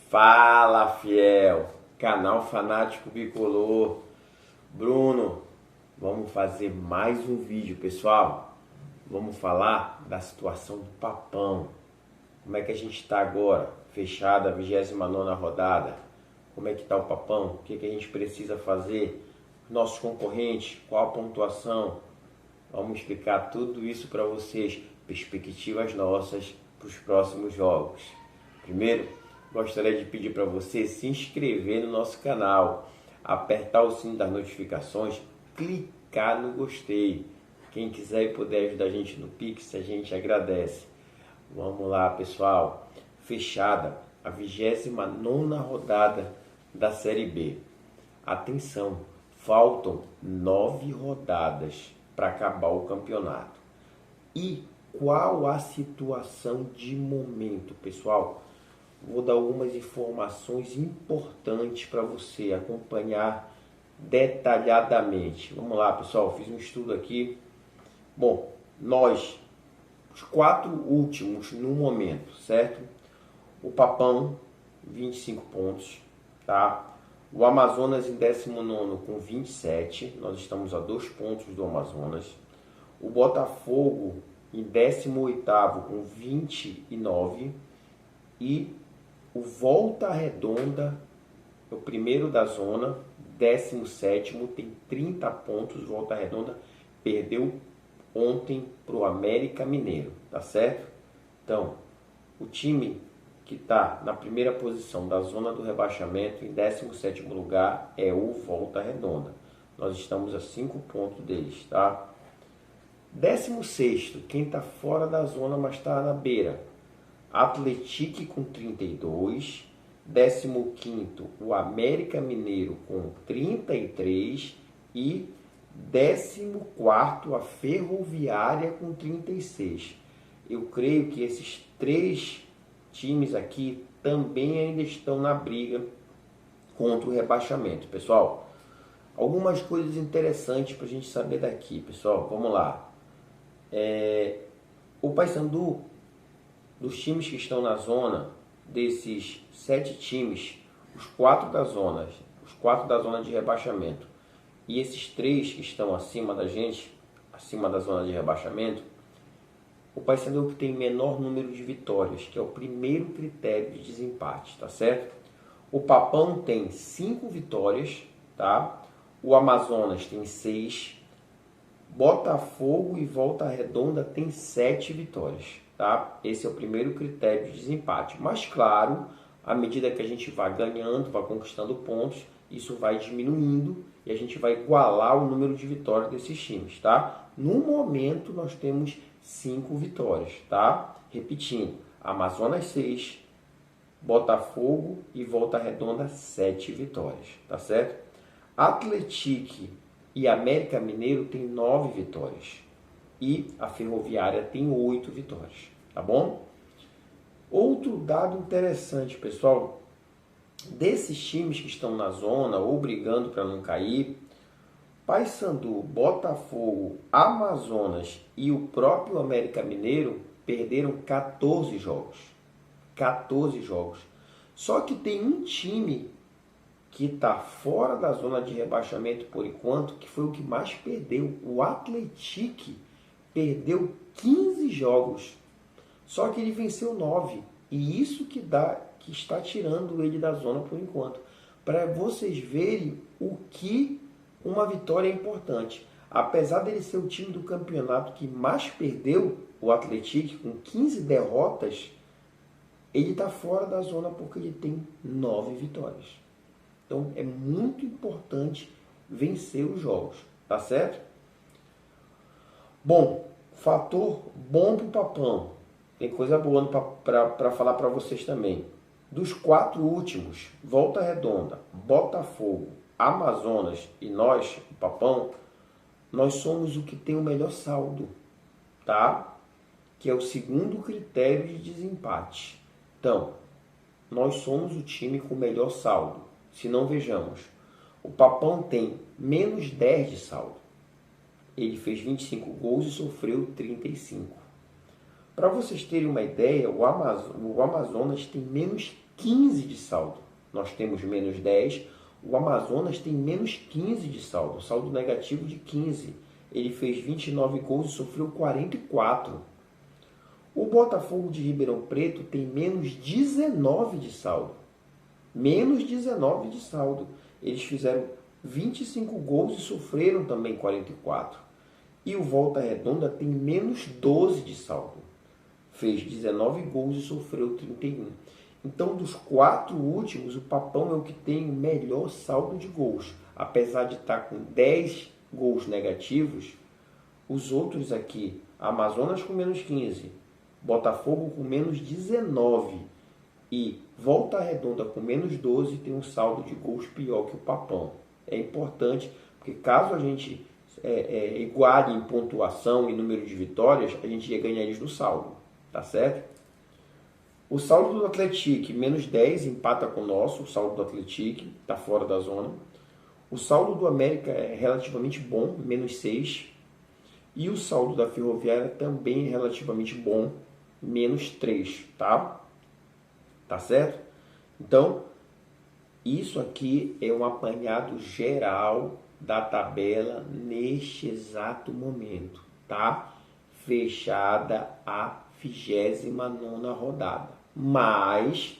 Fala, fiel! Canal Fanático Bicolor. Bruno, vamos fazer mais um vídeo, pessoal. Vamos falar da situação do Papão. Como é que a gente está agora? Fechada a 29ª rodada. Como é que está o Papão? O que a gente precisa fazer? Nossos concorrentes, qual a pontuação? Vamos explicar tudo isso para vocês. Perspectivas nossas para os próximos jogos. Primeiro, gostaria de pedir para você se inscrever no nosso canal, apertar o sino das notificações, clicar no gostei. Quem quiser e puder ajudar a gente no Pix, a gente agradece. Vamos lá, pessoal. Fechada a 29ª rodada da Série B. Atenção, faltam 9 rodadas para acabar o campeonato. E qual a situação de momento, pessoal? Vou dar algumas informações importantes para você acompanhar detalhadamente. Vamos lá, pessoal, fiz um estudo aqui. Bom, nós, os 4 últimos no momento, certo? O Papão, 25 pontos, tá? O Amazonas em 19º com 27, nós estamos a 2 pontos do Amazonas. O Botafogo em 18º com 29 e o Volta Redonda, o primeiro da zona, 17º, tem 30 pontos. Volta Redonda perdeu ontem para o América Mineiro, tá certo? Então, o time que está na primeira posição da zona do rebaixamento, em 17º lugar, é o Volta Redonda. Nós estamos a 5 pontos deles, tá? 16º, quem está fora da zona, mas está na beira, Atlético com 32, 15º o América Mineiro com 33 e 14º a Ferroviária com 36. Eu creio que esses 3 times aqui também ainda estão na briga contra o rebaixamento, pessoal. Algumas coisas interessantes para a gente saber daqui, pessoal. Vamos lá. O Paysandu, dos times que estão na zona, desses 7 times, os 4 da zona de rebaixamento e esses 3 que estão acima da gente, acima da zona de rebaixamento, o Paysandu que tem menor número de vitórias, que é o primeiro critério de desempate, tá certo? O Papão tem 5 vitórias, tá? O Amazonas tem 6, Botafogo e Volta Redonda tem 7 vitórias, tá? Esse é o primeiro critério de desempate. Mas claro, à medida que a gente vai ganhando, vai conquistando pontos, isso vai diminuindo e a gente vai igualar o número de vitórias desses times, tá? No momento nós temos 5 vitórias, tá? Repetindo, Amazonas 6, Botafogo e Volta Redonda 7 vitórias, tá certo? Atlético e América Mineiro tem 9 vitórias e a Ferroviária tem 8 vitórias, tá bom? Outro dado interessante, pessoal, desses times que estão na zona ou brigando para não cair, Paysandu, Botafogo, Amazonas e o próprio América Mineiro perderam 14 jogos. 14 jogos. Só que tem um time que está fora da zona de rebaixamento por enquanto, que foi o que mais perdeu. O Atlético perdeu 15 jogos. Só que ele venceu 9. E isso que está tirando ele da zona por enquanto. Para vocês verem o que uma vitória é importante. Apesar dele ser o time do campeonato que mais perdeu, o Atlético, com 15 derrotas, ele está fora da zona porque ele tem 9 vitórias. Então é muito importante vencer os jogos, tá certo? Bom, fator bom para o Papão. Tem coisa boa para falar para vocês também. Dos 4 últimos, Volta Redonda, Botafogo, Amazonas e nós, o Papão, nós somos o que tem o melhor saldo, tá? Que é o segundo critério de desempate. Então, nós somos o time com o melhor saldo. Se não, vejamos, o Papão tem menos 10 de saldo. Ele fez 25 gols e sofreu 35. Para vocês terem uma ideia, o Amazonas tem menos 15 de saldo. Nós temos menos 10, o Amazonas tem menos 15 de saldo, saldo negativo de 15. Ele fez 29 gols e sofreu 44. O Botafogo de Ribeirão Preto tem menos 19 de saldo. Menos 19 de saldo. Eles fizeram 25 gols e sofreram também 44. E o Volta Redonda tem menos 12 de saldo. Fez 19 gols e sofreu 31. Então, dos 4 últimos, o Papão é o que tem o melhor saldo de gols. Apesar de estar com 10 gols negativos, os outros aqui, Amazonas com menos 15, Botafogo com menos 19 e Volta Redonda com menos 12, tem um saldo de gols pior que o Papão. É importante, porque caso a gente iguale em pontuação e número de vitórias, a gente ia ganhar eles no saldo, tá certo? O saldo do Atlético, menos 10, empata com o nosso. O saldo do Atlético está fora da zona. O saldo do América é relativamente bom, menos 6. E o saldo da Ferroviária também é relativamente bom, menos 3, tá? Tá certo? Então, isso aqui é um apanhado geral da tabela neste exato momento, tá? Fechada a 29ª rodada. Mas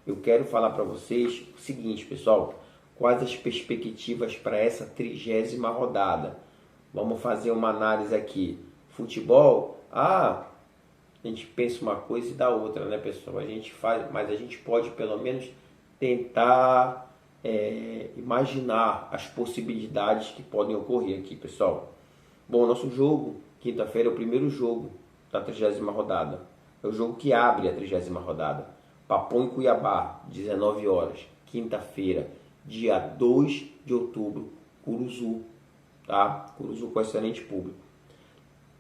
eu quero falar para vocês o seguinte, pessoal, quais as perspectivas para essa 30ª rodada. Vamos fazer uma análise aqui. Futebol, a gente pensa uma coisa e dá outra, né, pessoal? A gente faz, mas a gente pode pelo menos tentar imaginar as possibilidades que podem ocorrer aqui, pessoal. Bom, nosso jogo, quinta-feira, é o primeiro jogo da 30ª rodada. É o jogo que abre a 30ª rodada. Papão e Cuiabá, 19 horas. Quinta-feira, dia 2 de outubro, Curuzu. Tá? Curuzu com excelente público.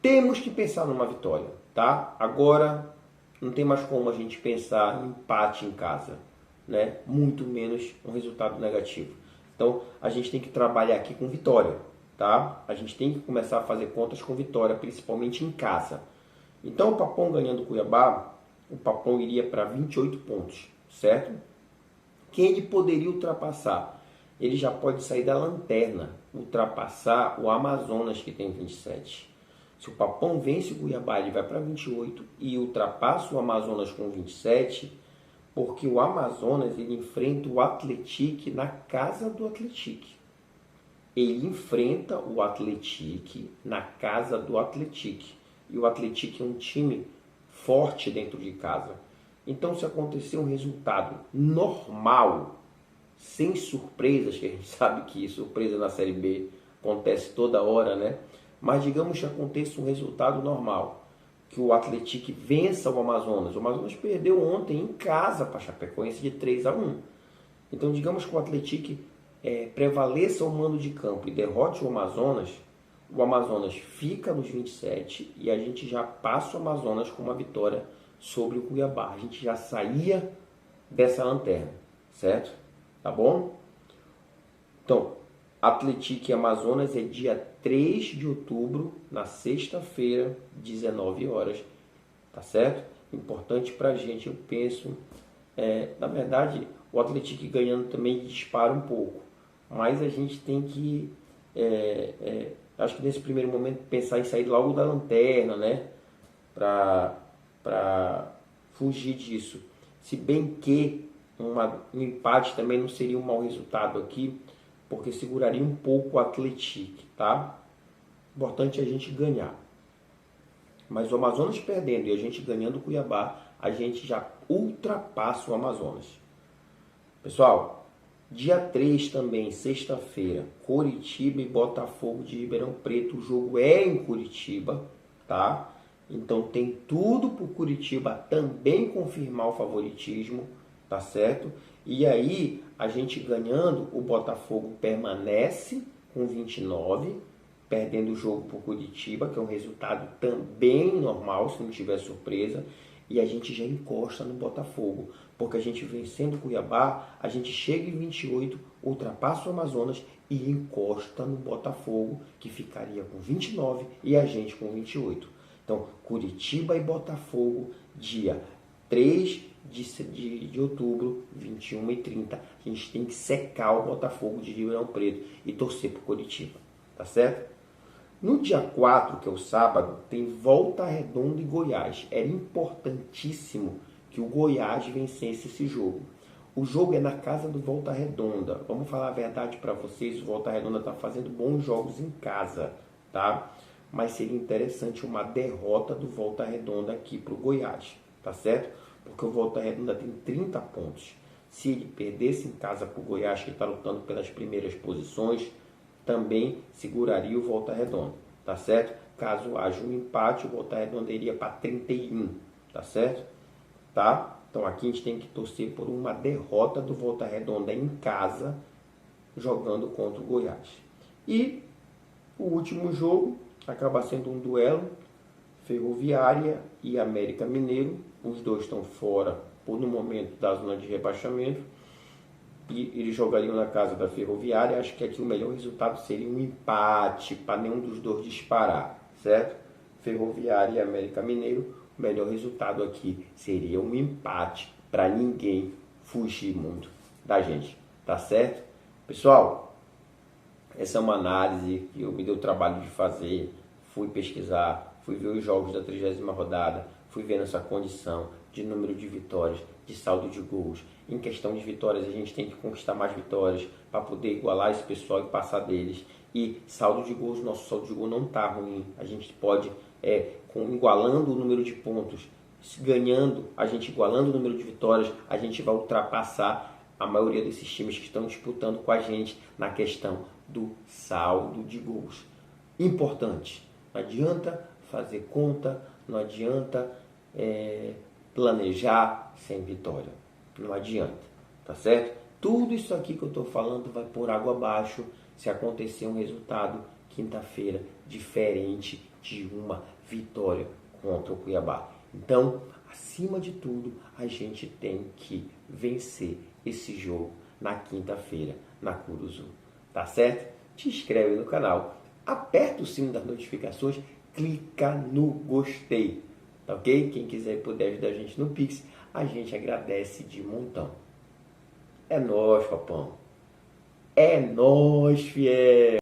Temos que pensar numa vitória. Tá? Agora, não tem mais como a gente pensar em empate em casa. Né? Muito menos um resultado negativo. Então, a gente tem que trabalhar aqui com vitória. Tá? A gente tem que começar a fazer contas com vitória, principalmente em casa. Então, o Papão ganhando o Cuiabá, o Papão iria para 28 pontos, certo? Quem ele poderia ultrapassar? Ele já pode sair da lanterna, ultrapassar o Amazonas, que tem 27. Se o Papão vence o Cuiabá, ele vai para 28 e ultrapassa o Amazonas com 27, porque o Amazonas ele enfrenta o Atlético na casa do Atlético. Ele enfrenta o Atlético na casa do Atlético. E o Atlético é um time forte dentro de casa. Então, se acontecer um resultado normal, sem surpresas, que a gente sabe que surpresa na Série B acontece toda hora, né? Mas digamos que aconteça um resultado normal, que o Atlético vença o Amazonas. O Amazonas perdeu ontem em casa para a Chapecoense de 3-1. Então, digamos que o Atlético prevaleça o mando de campo e derrote o Amazonas fica nos 27 e a gente já passa o Amazonas com uma vitória sobre o Cuiabá. A gente já saía dessa lanterna, certo? Tá bom? Então, Atlético e Amazonas é dia 3 de outubro, na sexta-feira, 19 horas. Tá certo? Importante pra gente, eu penso. Na verdade, o Atlético ganhando também dispara um pouco. Mas a gente tem que... acho que nesse primeiro momento pensar em sair logo da lanterna, né? Para fugir disso. Se bem que um empate também não seria um mau resultado aqui, porque seguraria um pouco o Atlético, tá? Importante é a gente ganhar. Mas o Amazonas perdendo e a gente ganhando o Cuiabá, a gente já ultrapassa o Amazonas. Pessoal, dia 3 também, sexta-feira, Coritiba e Botafogo de Ribeirão Preto. O jogo é em Curitiba, tá? Então tem tudo para o Curitiba também confirmar o favoritismo, tá certo? E aí, a gente ganhando, o Botafogo permanece com 29, perdendo o jogo para o Curitiba, que é um resultado também normal, se não tiver surpresa. E a gente já encosta no Botafogo, porque a gente vencendo o Cuiabá, a gente chega em 28, ultrapassa o Amazonas e encosta no Botafogo, que ficaria com 29 e a gente com 28. Então, Curitiba e Botafogo, dia 3 de outubro, 21h30. A gente tem que secar o Botafogo de Ribeirão Preto e torcer para o Coritiba, tá certo? No dia 4, que é o sábado, tem Volta Redonda e Goiás. Era importantíssimo que o Goiás vencesse esse jogo. O jogo é na casa do Volta Redonda. Vamos falar a verdade para vocês, o Volta Redonda está fazendo bons jogos em casa, tá? Mas seria interessante uma derrota do Volta Redonda aqui para o Goiás, tá certo? Porque o Volta Redonda tem 30 pontos. Se ele perdesse em casa para o Goiás, que está lutando pelas primeiras posições, também seguraria o Volta Redonda, tá certo? Caso haja um empate, o Volta Redonda iria para 31, tá certo? Tá? Então aqui a gente tem que torcer por uma derrota do Volta Redonda em casa, jogando contra o Goiás. E o último jogo acaba sendo um duelo, Ferroviária e América Mineiro. Os dois estão fora, no momento, da zona de rebaixamento. E eles jogariam na casa da Ferroviária. Acho que aqui o melhor resultado seria um empate, para nenhum dos dois disparar, certo? Ferroviária e América Mineiro, o melhor resultado aqui seria um empate, para ninguém fugir muito da gente, tá certo? Pessoal, essa é uma análise que eu me dei o trabalho de fazer, fui pesquisar, fui ver os jogos da 30ª rodada, fui vendo essa condição de número de vitórias, de saldo de gols. Em questão de vitórias, a gente tem que conquistar mais vitórias para poder igualar esse pessoal e passar deles. E saldo de gols, nosso saldo de gol não está ruim. A gente pode, igualando o número de pontos, ganhando, a gente igualando o número de vitórias, a gente vai ultrapassar a maioria desses times que estão disputando com a gente na questão do saldo de gols. Importante, não adianta fazer conta, não adianta planejar sem vitória, não adianta, tá certo? Tudo isso aqui que eu estou falando vai por água abaixo se acontecer um resultado quinta-feira diferente de uma vitória contra o Cuiabá. Então, acima de tudo, a gente tem que vencer esse jogo na quinta-feira, na Curuzu, tá certo? Te inscreve no canal, aperta o sino das notificações, clica no gostei, tá ok? Quem quiser e puder ajudar a gente no Pix, a gente agradece de montão. É nóis, papão. É nóis, fiel.